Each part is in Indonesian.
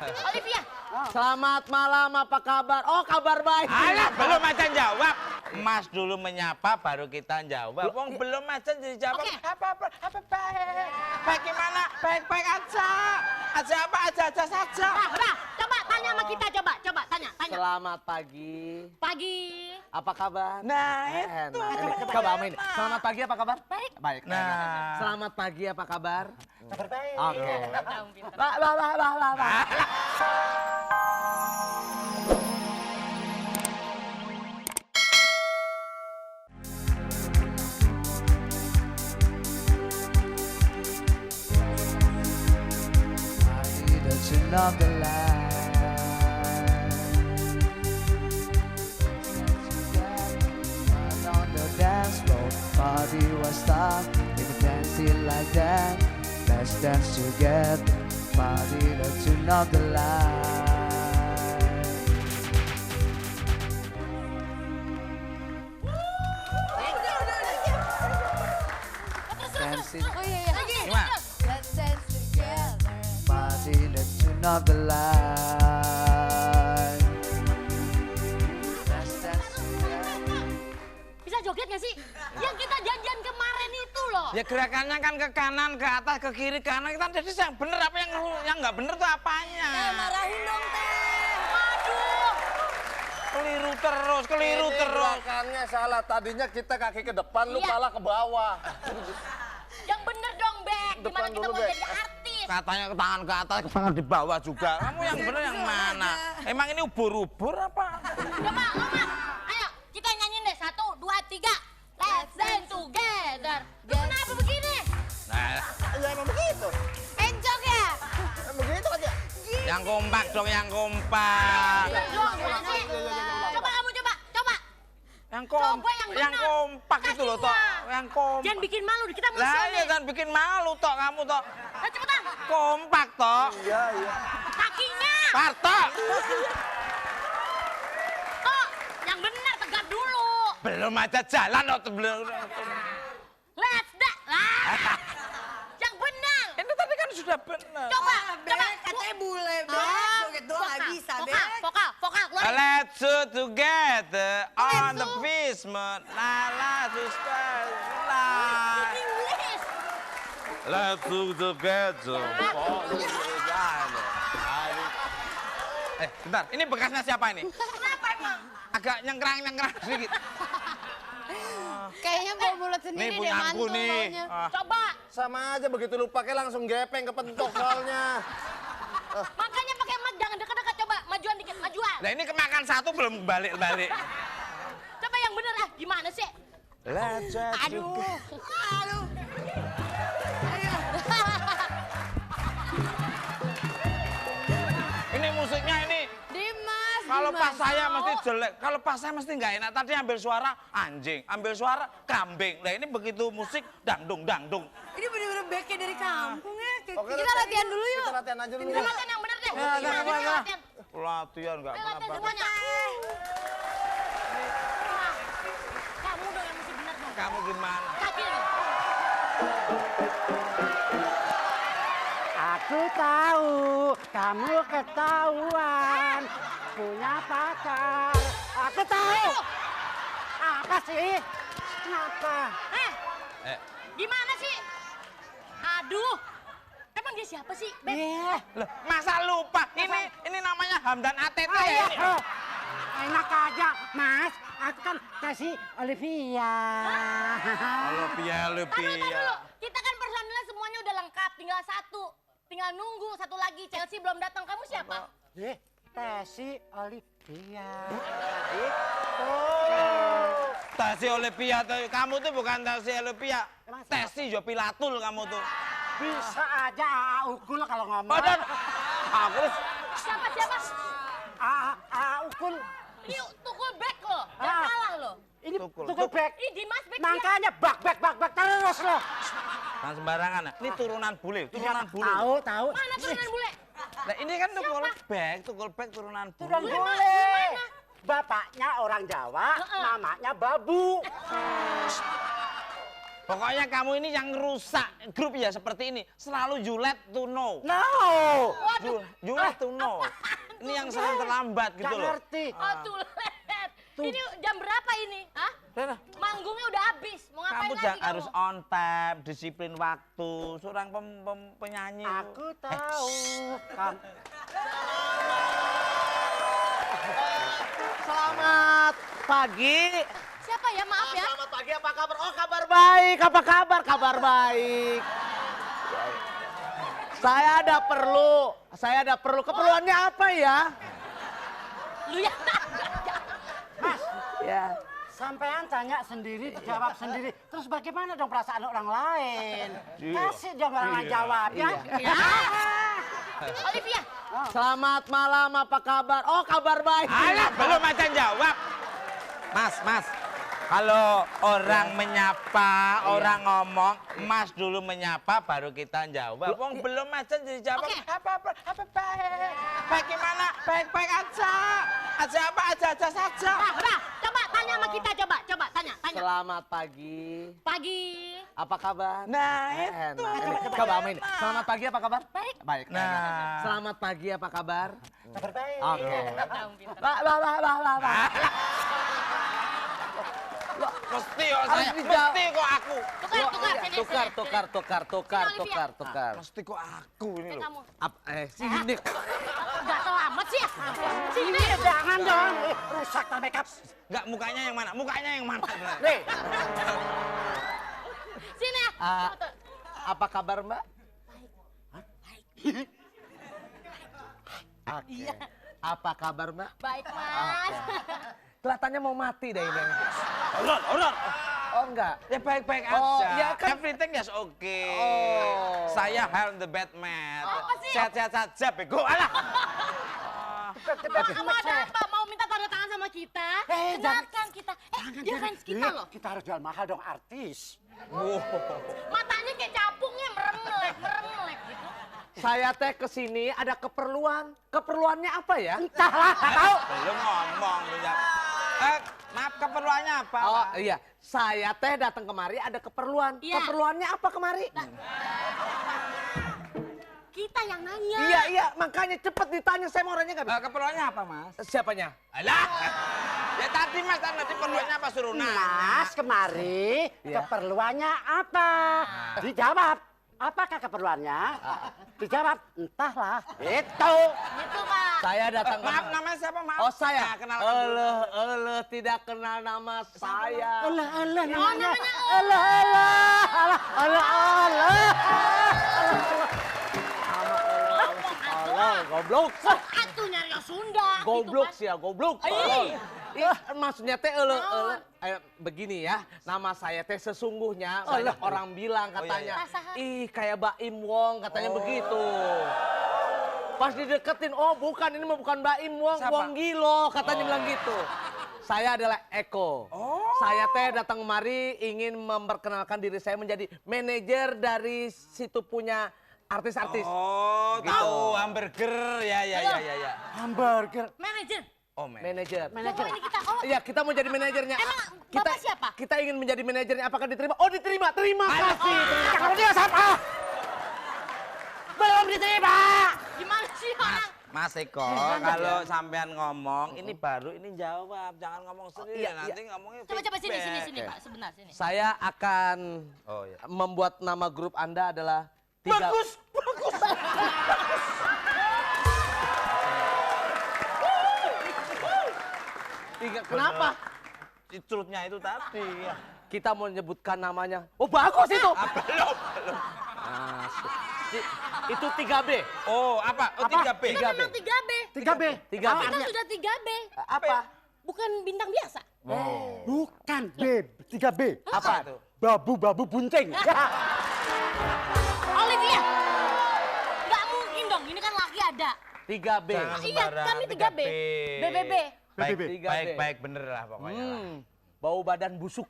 Olivia. Selamat malam, apa kabar? Oh, kabar baik. Alah, belum aja jawab. Mas dulu menyapa, baru kita jawab. Wong belum aja dijawab. Oke. Apa baik? Baik gimana? Baik-baik aja. Aja apa? Aja saja. Udah. Coba tanya sama kita, coba tanya. Selamat pagi. Pagi. Apa kabar? Nah, itu. Coba amin. Selamat pagi, apa kabar? Baik. Baik. Nah. Selamat pagi, apa kabar? Kabar baik. Oke. Pintar. Lah. Of the line. And on the dance floor, party was start. We could dance it like that. Let's dance together. Party the tune of the line. Dance it. Oh iya. Lagi. Gimana? Let's dance together. Party the tune of the line. Let's dance together. Bisa joget gak sih? Yang kita janjian kemarin itu loh. Ya gerakannya kan ke kanan, ke atas, ke kiri, ke kanan. Kita jadi yang bener apa yang nggak bener tuh apanya? Marahin dong teh. Waduh. Keliru terus. Gerakannya salah. Tadinya kita kaki ke depan, lu Iya. pala ke bawah. Yang bener dong, Bek. Gimana Depan kita dulu, mau Bek. jadi artis? Katanya ke tangan ke atas, ke tangan di bawah juga. Kamu yang bener yang mana? Emang ini ubur-ubur apa? Coba, Mama. Ayo, kita nyanyiin deh. 1, 2, 3. Let's dance together. Lu kenapa begini? Nah, Ya emang begitu. Encok ya? Begitu aja. yang kompak dong, yang kompak. Dong, gimana sih? Coba kamu coba. Yang Coba yang bener. kompak itu loh, Tok. Yang kompak. Jangan bikin malu, kita mau Lah show ya nih. kan bikin malu, Tok, kamu, Tok. Ayo cepetan. Kompak, Tok. Iya. Kakinya. Parto. Kok, yang benar tegak dulu. Belum aja jalan, Tok. Belum. Let's dance. Lah. Yang benar. Ini tadi kan sudah benar. Coba. Katanya bule, Bek. Joget doang nggak bisa, Bek. Vokal, keluarin. Let's do together on the basement. La suster. La. Inggris. Let's do together. Bentar, ini bekasnya siapa ini? Kenapa emang? Agak nyengkrang sedikit. Kayaknya bawa mulut Ini sendiri deh, punya aku mantul nih. baunya. Coba. Sama aja begitu lu pakai langsung gepeng kepentok soalnya. Makanya pakai mic, jangan dekat-dekat. Coba, majuan dikit, majuan. Nah ini kemakan satu belum balik. Coba yang benar ah, gimana sih? Let's just Aduh. Ini musiknya ini. Dimas, Kalau Dimas. pas saya mesti jelek, kalau pas saya mesti nggak enak. Tadi ambil suara anjing, ambil suara kambing. Nah ini begitu musik dangdung. Ini bener-bener beknya dari kampung ya. Oke, Kita latihan dulu yuk. Kita latihan aja dulu. Kita latihan yang benar deh. Ya, Gimana sih latihan? Latihan nggak Ayo pernah latihan bagus. semuanya. Kamu dong yang mesti benar dong. Kamu gimana? Kaki nih. Aku tahu kamu ketahuan punya pacar. Aku tahu. Apa sih? Kenapa? Eh, Gimana sih? Aduh. Emang dia siapa sih? Beb? loh, masa lupa? Ini namanya Hamdan ATT ya Ayo, ini. enak aja, Mas. Aku kan kasih Olivia. Olivia. Tahu. Kita kan personilnya semuanya udah lengkap. Tinggal satu. Tinggal nunggu satu lagi. Chelsea belum datang. Kamu siapa? Tesi Olivia. Tesi Olivia, kamu tuh bukan Tesi Olivia. Tesi Jo Pilatul kamu tuh. Bisa aja Ukul kalau ngomong. Badan. Aku Siapa? Ukul. Ini tukul back loh. Jangan salah loh. Ini Tukul. tukul back. Ini Dimas back dia. Makanya bak terus loh. kan sembarangan. Ini turunan bule. Tahu. Mana turunan bule? Nah ini kan tukul back turunan bule. Turun boleh. Bapaknya orang Jawa, mamanya Babu. Pokoknya kamu ini yang rusak grup ya seperti ini. Selalu you let to know. No. You let to know. Ini yang sering terlambat gitu Gak loh. ngerti. Oh, tulet. Ini jam berapa ini? Hah? Rena, Manggungnya udah habis. Mau ngapain kamu lagi jangan kamu? harus on time, disiplin waktu. Seorang penyanyi. Aku tahu. Selamat pagi. Siapa ya? Maaf ya. Selamat pagi, apa kabar? Oh, kabar baik. Apa kabar? Kabar baik. Saya ada perlu. Keperluannya apa ya? Lu ya. Ya. Sampean tanya sendiri, dijawab sendiri. Terus bagaimana dong perasaan orang lain? Kasih dong orang lain jawab ya. Ya. Olivia. Selamat malam, apa kabar? Oh, kabar baik. Alah, belum aja jawab. Mas. Kalau orang menyapa, orang ngomong, Mas dulu menyapa, baru kita jawab. Wong belum aja dijawab. Oke. Apa baik? Bagaimana? Baik-baik aja. Aja apa? Aja saja. Udah. Coba tanya sama kita, coba tanya. Selamat pagi. Pagi. Apa kabar? Nah, Enak. itu. Coba main. Selamat pagi, apa kabar? Baik. Baik. Nah. Selamat pagi, apa kabar? Kabar baik. Oke. Tahu, pintar. Lah. Mesti kok Harus saya, dijawab. mesti kok aku. Tukar, sini, Tukar. Mesti kok aku ini Sini loh. kamu. Sini. Gak selamat sih ya. Sini. Jangan dong. Rusak tak makeup. Enggak, mukanya yang mana? Mukanya yang mana? Nih, Sini ya. Tuh. apa kabar Mbak? Oke. Iya. Apa kabar Mbak? Baik, Mas. Kelihatannya mau mati deh ini. Horor. Oh enggak? Ya baik-baik Oh, aja. ya kan- Everything is okay. Oh. Saya Helm the Batman. Apa sih? Sehat-sehat saja, bego. Alah. Kamu ada apa? Mau minta tanda tangan sama kita? Kenalkan kita. Dia fans kita loh. Kita harus jual mahal dong, artis. Matanya kayak capungnya meremelek gitu. Saya teh kesini ada keperluan. Keperluannya apa ya? Entahlah, tak tahu. Belum ngomong. Ya. Maaf, keperluannya apa? Oh Pak? iya, saya teh datang kemari ada keperluan. Iya. Keperluannya apa kemari? Kita yang nanya. Iya, makanya cepet ditanya, saya mau orangnya nggak bisa. Keperluannya apa, Mas? Siapanya? Alah. Ya tadi Mas, tadi keperluannya apa suruh nanya? Mas, kemari Iya. keperluannya apa? Dijawab. Apakah keperluannya? Dijawab, entahlah. Itu. Gitu, Pak. Saya datang Maaf, namanya siapa, Maaf? Oh saya? Nah, kenalkan dulu. Eleh, tidak kenal nama saya. Alah, namanya Goblok. Atuh nyari yang Sunda. Goblok gitu, sih ya, goblok. Ih. Maksudnya teh begini ya, nama saya teh sesungguhnya banyak orang bilang katanya, iya. ih kayak Baim Wong katanya begitu. Pas dideketin, oh bukan, ini mah bukan Baim Wong, Siapa? Wong Gilo katanya bilang gitu. Saya adalah Eko. Saya teh datang kemari ingin memperkenalkan diri saya menjadi manajer dari situ punya artis-artis. Oh, Gitu. tahu hamburger. Ya. Hamburger. Manajer. Oh, man. Manajer. Pokoknya ini kita. Oh, Iya, kita mau jadi manajernya. Emang kita, Bapak siapa? Kita ingin menjadi manajernya. Apakah diterima? Oh, diterima. Terima kasih. Kalau dia siapa? Belum diterima. gimana sih orang? Mas Eko, kalau sampean ngomong, ini baru ini jawab, jangan ngomong sendiri. iya, Nanti ngomongnya Coba sini feedback. Pak, sebentar sini. Saya akan Oh iya. membuat nama grup Anda adalah tiga. Bagus. Kenapa? Curutnya itu tadi. Kita mau menyebutkan namanya. Oh, bagus itu. Belum. Itu 3B. Oh, apa? Oh, 3B. Kita memang 3B. 3B. 3B. Kita sudah 3B. Apa? Bukan bintang biasa. Bukan B, 3B. Apa itu? Babu bunting. Olivia. Nggak mungkin dong, ini kan laki ada. 3B. Jangan Iya, sembarang, kami 3B. 3B. BBB. Baik, 3B. baik, bener lah pokoknya. lah. Bau badan busuk.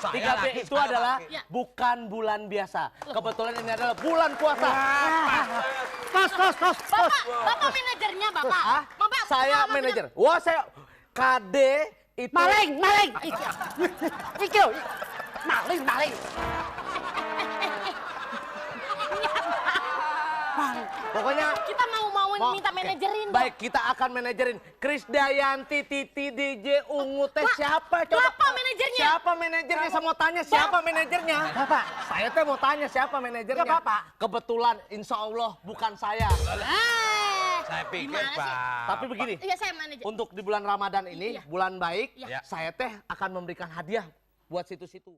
Saya 3B laki, itu saya adalah laki. Ya. bukan bulan biasa. Kebetulan ini adalah bulan puasa. Kos. Bapak manajernya, Bapak. Ah, Bapak, saya Bapak manajer. Wah, saya KD itu. Maling. Maling. Pokoknya Kita mau minta manajerin dong. baik, kita akan manajerin. Krisdayanti, Titi, DJ, Ungu, teh siapa coba? Bapak manajernya. Siapa manajernya? Saya mau tanya siapa manajernya? Bapak. Saya teh mau tanya siapa manajernya. Ya, Bapak. Kebetulan, insya Allah bukan saya. Saya pikir, Gimana sih? Pak. Tapi begini, Iya, saya manajer. untuk di bulan Ramadan ini, Iya. bulan baik, Iya. saya teh akan memberikan hadiah buat situ-situ.